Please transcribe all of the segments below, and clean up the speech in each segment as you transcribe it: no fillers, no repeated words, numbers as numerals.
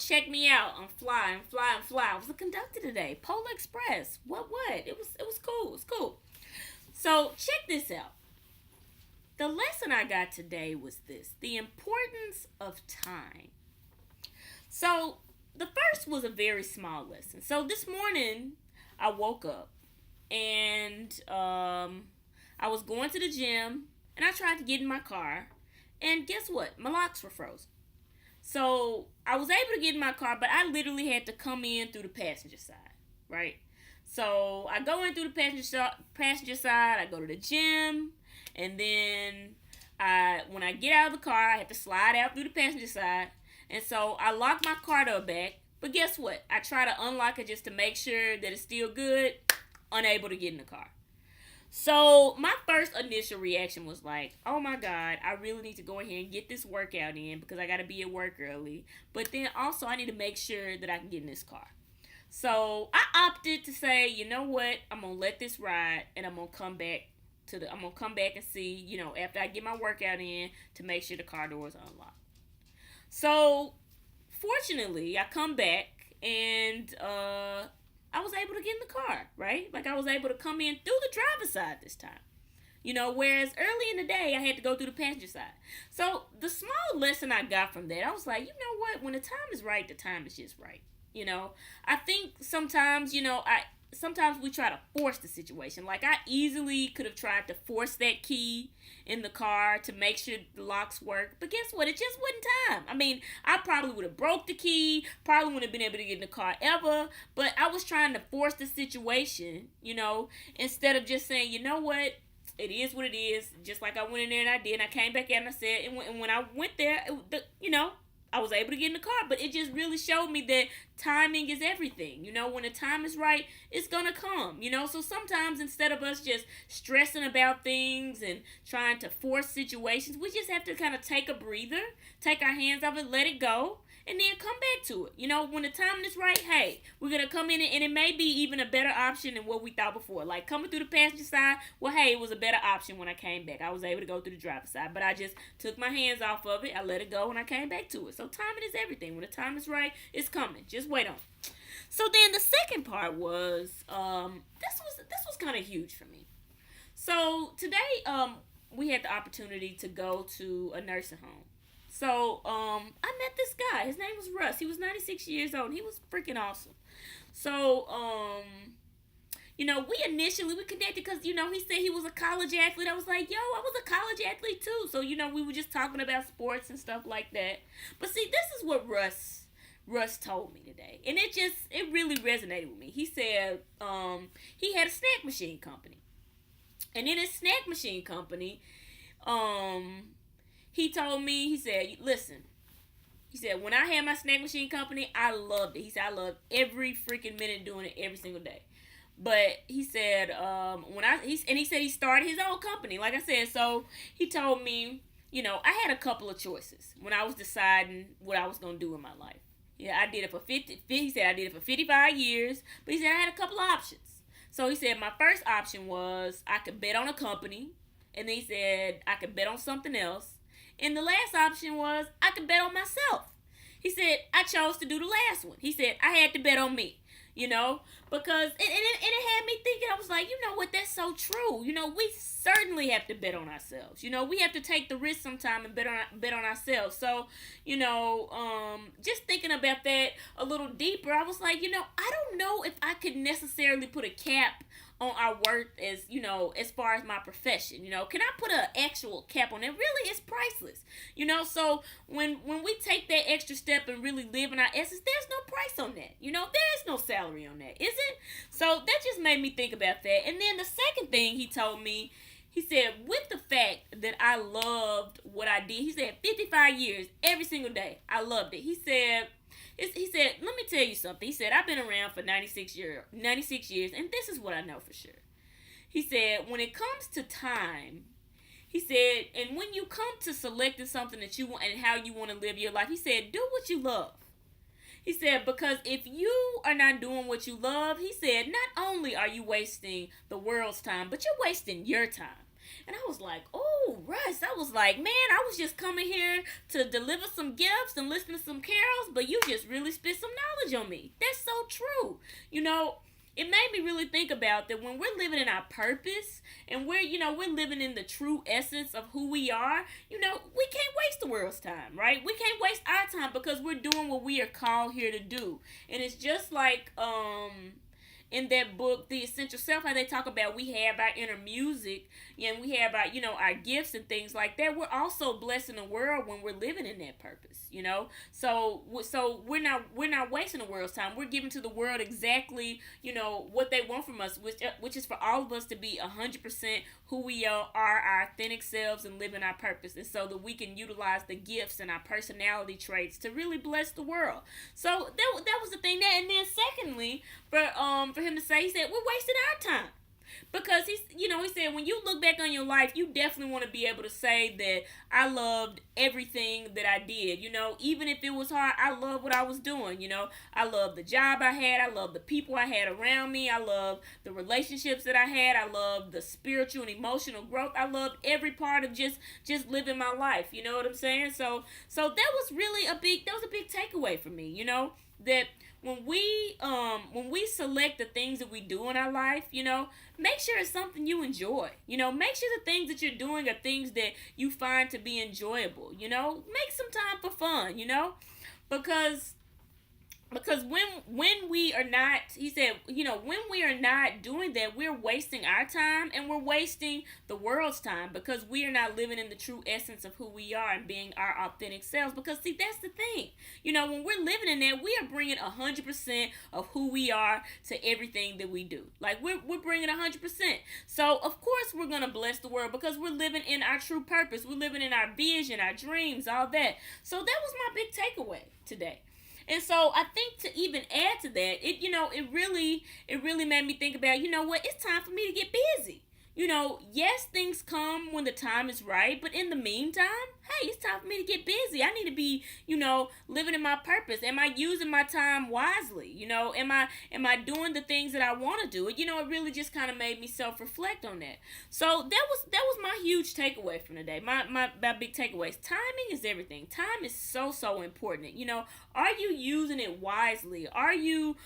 check me out. I'm flying, flying, fly. I was a conductor today. Polar Express. What? It was cool. It was cool. So check this out. The lesson I got today was this: the importance of time. So the first was a very small lesson. So this morning I woke up and I was going to the gym and I tried to get in my car, and guess what? My locks were frozen. So I was able to get in my car, but I literally had to come in through the passenger side, right? So I go in through the passenger side. I go to the gym, and then when I get out of the car, I have to slide out through the passenger side, and so I lock my car door back. But guess what? I try to unlock it just to make sure that it's still good. Unable to get in the car. So my first initial reaction was like, "Oh my God, I really need to go ahead and get this workout in because I got to be at work early. But then also I need to make sure that I can get in this car." So I opted to say, you know what, I'm gonna let this ride, and I'm gonna come back and see, after I get my workout in to make sure the car doors are unlocked. So fortunately, I come back and I was able to get in the car, right? Like I was able to come in through the driver's side this time. Whereas early in the day I had to go through the passenger side. So the small lesson I got from that, I was like, you know what? When the time is right, the time is just right. I think sometimes, sometimes we try to force the situation. Like I easily could have tried to force that key in the car to make sure the locks work, but guess what? It just wasn't time. I mean, I probably would have broke the key, probably wouldn't have been able to get in the car ever. But I was trying to force the situation, instead of just saying, you know what? It is what it is. Just like I went in there and I did. And I came back out and I said, and when I went there, I was able to get in the car, but it just really showed me that timing is everything. When the time is right, it's gonna come. So sometimes instead of us just stressing about things and trying to force situations, we just have to kind of take a breather, take our hands off it, let it go, and then come back to it. When the time is right, hey, we're gonna come in and it may be even a better option than what we thought before. Like coming through the passenger side, well, hey, it was a better option when I came back. I was able to go through the driver's side, but I just took my hands off of it. I let it go and I came back to it. So timing is everything. When the time is right, it's coming. Just wait on it. So then the second part was this was kind of huge for me. So today we had the opportunity to go to a nursing home. So I met this guy. His name was Russ. He was 96 years old. He was freaking awesome. So we connected because he said he was a college athlete. I was like, yo, I was a college athlete too. So we were just talking about sports and stuff like that. But see, this is what Russ told me today, and it really resonated with me. He said he had a snack machine company, and in his snack machine company, he told me, he said, listen, he said, when I had my snack machine company, I loved it. He said, I loved every freaking minute doing it every single day. But he said, he said he started his own company, like I said. So he told me, I had a couple of choices when I was deciding what I was going to do in my life. Yeah, I did it for 50, he said I did it for 55 years, but he said I had a couple of options. So he said my first option was I could bet on a company, and then he said I could bet on something else. And the last option was I could bet on myself. He said I chose to do the last one. He said I had to bet on me, because it had me thinking. I was like, you know what, that's so true. We certainly have to bet on ourselves. We have to take the risk sometime and bet on ourselves. So, just thinking about that a little deeper, I was like, I don't know if I could necessarily put a cap on our worth as far as my profession. Can I put an actual cap on it? Really, it's priceless. So when we take that extra step and really live in our essence, there's no price on that. There is no salary on that, is it? So that just made me think about that. And then the second thing he told me, he said, with the fact that I loved what I did, he said 55 years, every single day, I loved it. He said, let me tell you something. He said, I've been around for 96 years, and this is what I know for sure. He said, when it comes to time, he said, and when you come to selecting something that you want and how you want to live your life, he said, do what you love. He said, because if you are not doing what you love, he said, not only are you wasting the world's time, but you're wasting your time. And I was like, oh, Ooh, Russ, I was like, man, I was just coming here to deliver some gifts and listen to some carols, but you just really spit some knowledge on me. That's so true. You know, it made me really think about that when we're living in our purpose and we're living in the true essence of who we are, we can't waste the world's time, right? We can't waste our time because we're doing what we are called here to do. And it's just like in that book, The Essential Self, how they talk about we have our inner music and we have our, our gifts and things like that. We're also blessing the world when we're living in that purpose. So we're not wasting the world's time. We're giving to the world exactly, what they want from us, which is for all of us to be 100% who we are our authentic selves and living our purpose, and so that we can utilize the gifts and our personality traits to really bless the world. So that was the thing there. And then secondly, for him to say, he said we're wasting our time. Because he said when you look back on your life, you definitely want to be able to say that I loved everything that I did. Even if it was hard, I loved what I was doing. I loved the job I had. I loved the people I had around me. I loved the relationships that I had. I loved the spiritual and emotional growth. I loved every part of just living my life. You know what I'm saying? So that was really a big takeaway for me. That when we select the things that we do in our life, make sure it's something you enjoy. Make sure the things that you're doing are things that you find to be enjoyable. Make some time for fun. Because when we are not, he said, when we are not doing that, we're wasting our time and we're wasting the world's time because we are not living in the true essence of who we are and being our authentic selves. Because see, that's the thing. When we're living in that, we are bringing 100% of who we are to everything that we do. Like we're bringing 100%. So of course we're gonna bless the world because we're living in our true purpose. We're living in our vision, our dreams, all that. So that was my big takeaway today. And so I think to even add to that, it really made me think about, what, it's time for me to get busy. Yes, things come when the time is right, but in the meantime, hey, it's time for me to get busy. I need to be, living in my purpose. Am I using my time wisely? Am I doing the things that I want to do? It really just kind of made me self-reflect on that. So that was my huge takeaway from today. My big takeaways. Timing is everything. Time is so important. Are you using it wisely? Are you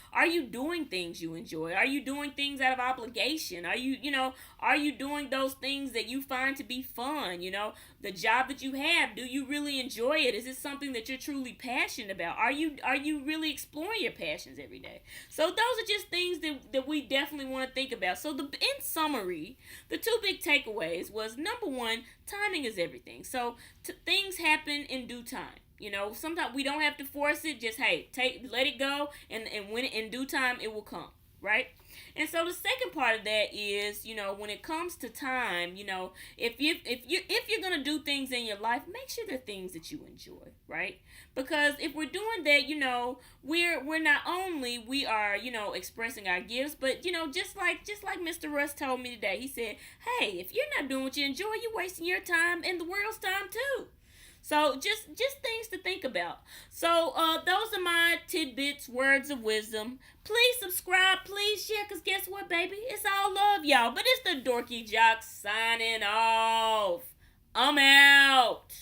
doing things you enjoy? Are you doing things out of obligation? Are you doing those things that you find to be fun? The job that you have, do you really enjoy it? Is it something that you're truly passionate about? Are you really exploring your passions every day? So those are just things that we definitely want to think about. So in summary, the two big takeaways was, number one, timing is everything. So things happen in due time. Sometimes we don't have to force it. Just let it go, and when in due time it will come, right? And so the second part of that is, when it comes to time, if you're gonna do things in your life, make sure they're things that you enjoy, right? Because if we're doing that, we're not only we are expressing our gifts, but just like Mr. Russ told me today, he said, hey, if you're not doing what you enjoy, you're wasting your time and the world's time too. So just things to think about. So those are my tidbits, words of wisdom. Please subscribe, please share, because guess what, baby? It's all love, y'all. But it's the Dorky Jock signing off. I'm out.